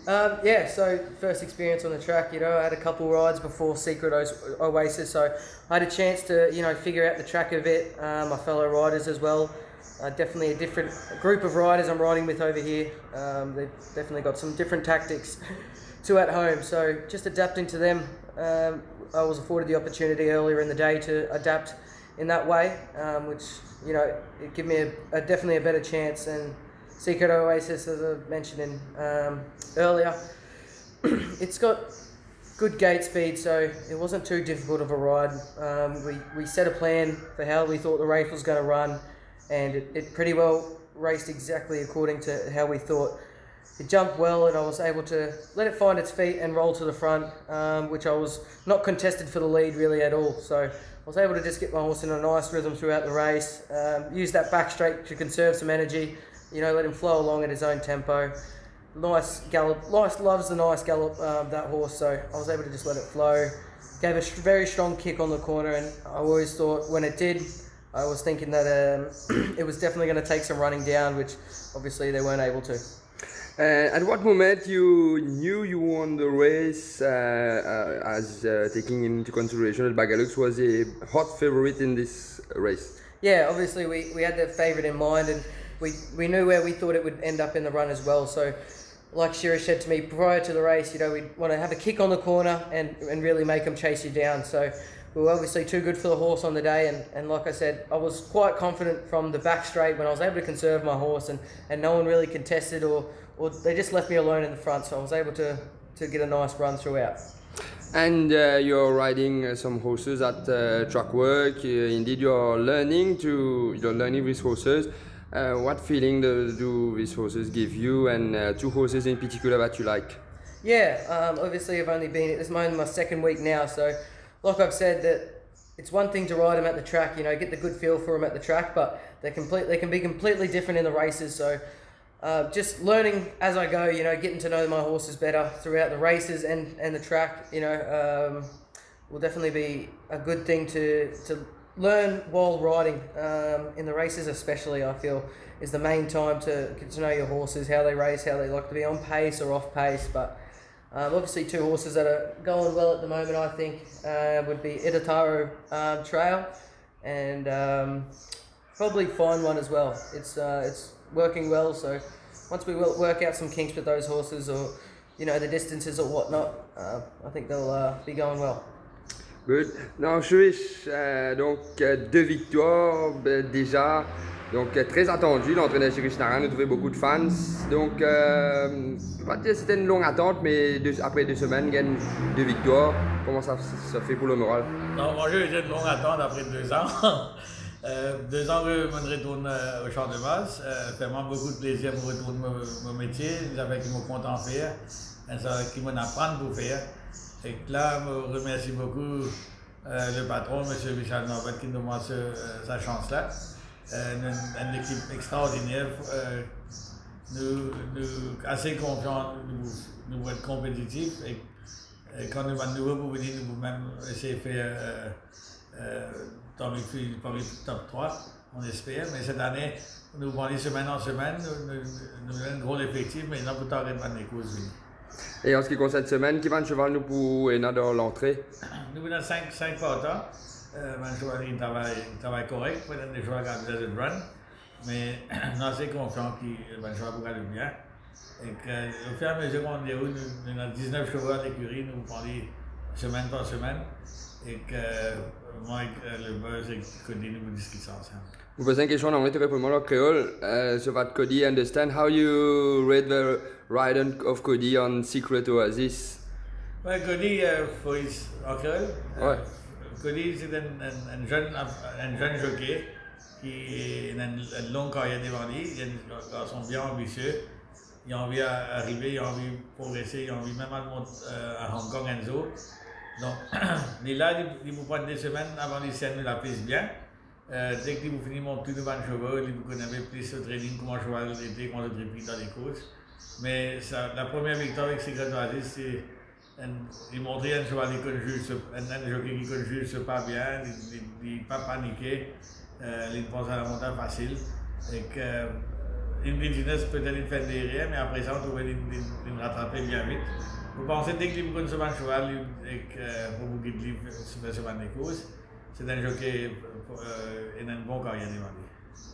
Yeah, so first experience on the track, I had a couple rides before Secret Oasis, so I had a chance to, figure out the track a bit, my fellow riders as well. Definitely a different group of riders I'm riding with over here. They've definitely got some different tactics to at home, so just adapting to them. I was afforded the opportunity earlier in the day to adapt in that way, which, it gave me definitely a better chance. And Secret Oasis, as I mentioned earlier, it's got good gate speed, so it wasn't too difficult of a ride. We set a plan for how we thought the race was going to run, and it pretty well raced exactly according to how we thought. It jumped well, and I was able to let it find its feet and roll to the front, which I was not contested for the lead really at all. So I was able to just get my horse in a nice rhythm throughout the race, use that back straight to conserve some energy, let him flow along at his own tempo. Nice gallop, loves the nice gallop, that horse, so I was able to just let it flow. Gave a very strong kick on the corner, and I always thought when it did, I was thinking that it was definitely going to take some running down, which obviously they weren't able to. At what moment you knew you won the race, as taking into consideration that Bagalux was a hot favorite in this race? Yeah, obviously we had the favourite in mind, and we knew where we thought it would end up in the run as well. So like Shirish said to me prior to the race, we'd want to have a kick on the corner and really make them chase you down. So we were obviously too good for the horse on the day, and like I said, I was quite confident from the back straight when I was able to conserve my horse, and no one really contested or they just left me alone in the front, so I was able to get a nice run throughout. And you're riding some horses at track work. Indeed, you're learning these horses. What feeling do these horses give you, and two horses in particular that you like? Yeah, obviously I've only been at this moment my second week now, so like I've said, that it's one thing to ride them at the track, get the good feel for them at the track, but they can be completely different in the races. So just learning as I go, getting to know my horses better throughout the races and the track, will definitely be a good thing to learn while riding. In the races especially, I feel, is the main time to get to know your horses, how they race, how they like to be on pace or off pace. But obviously two horses that are going well at the moment, I think, would be Itataro Trail and probably Fine One as well. It's working well, so once we work out some kinks with those horses, or the distances or whatnot, I think they'll be going well. Good. Non, Shirish, donc 2 victoires déjà, donc très attendu. L'entraîneur Shirish Narang a trouvé beaucoup de fans. Donc, pas dire que c'était une longue attente, mais après 2 semaines, il gagne 2 victoires. Comment ça fait pour le moral? Non, moi j'ai une longue attente après 2 ans. 2 ans que je retourne au champ de masse. Ça fait vraiment beaucoup de plaisir de retourner mon métier. J'avais qui me content faire, qui m'apprend pour faire. Et là, je remercie beaucoup le patron, M. Michel Norbert, qui nous demande sa chance-là. Une équipe extraordinaire. Nous assez confiants, nous être compétitifs. Et quand nous avons de nouveau pour venir, nous même essayer de faire parmi top 3, on espère. Mais cette année, nous vendons semaine en semaine, nous avons un gros effectif, mais non, pour t'arrêter de les causes. Et en ce qui concerne cette semaine, qui va de cheval nous pour dans l'entrée? Nous avons 5 partants. Un cheval qui travaille correct, pour des chevaux qui ont besoin de run. Mais nous sommes assez confiants que le cheval pourra aller bien. Et qu'au fur et à mesure qu'on déroule, nous avons 19 chevaux à l'écurie, nous prenons semaine par semaine. Et que moi, le buzz et Cody, nous discutons ensemble. Vous posez une question en anglais, tu réponds en créole. So that Cody understand how you rate the ride of Cody on Secret Oasis. Ouais, Cody, en créole. Ouais. Cody, c'est un jeune jockey qui a une longue carrière devant lui. Il est un garçon bien ambitieux. Il a envie d'arriver, il a envie de progresser, il a envie même à Hong Kong Enzo. Donc, il est là, il vous prend 2 semaines avant les scènes, il la piste bien. Dès que vous finissez mon tout devant le cheval, vous connaissez plus le training, comment le cheval était, comment le tripit dans les courses. Mais la première victoire avec Secret Oasis, c'est il montrait un cheval un jockey qui conjugue pas bien, il n'est pas paniqué, il pense à la montagne facile. Et que indigenous peut-être une fin derrière, mais après ça, on trouvait une rattraper bien vite. Vous pensez dès que vous connaissez un cheval et que pour vous guider, se faire des courses, c'est un jockey et un bon carrière devant lui.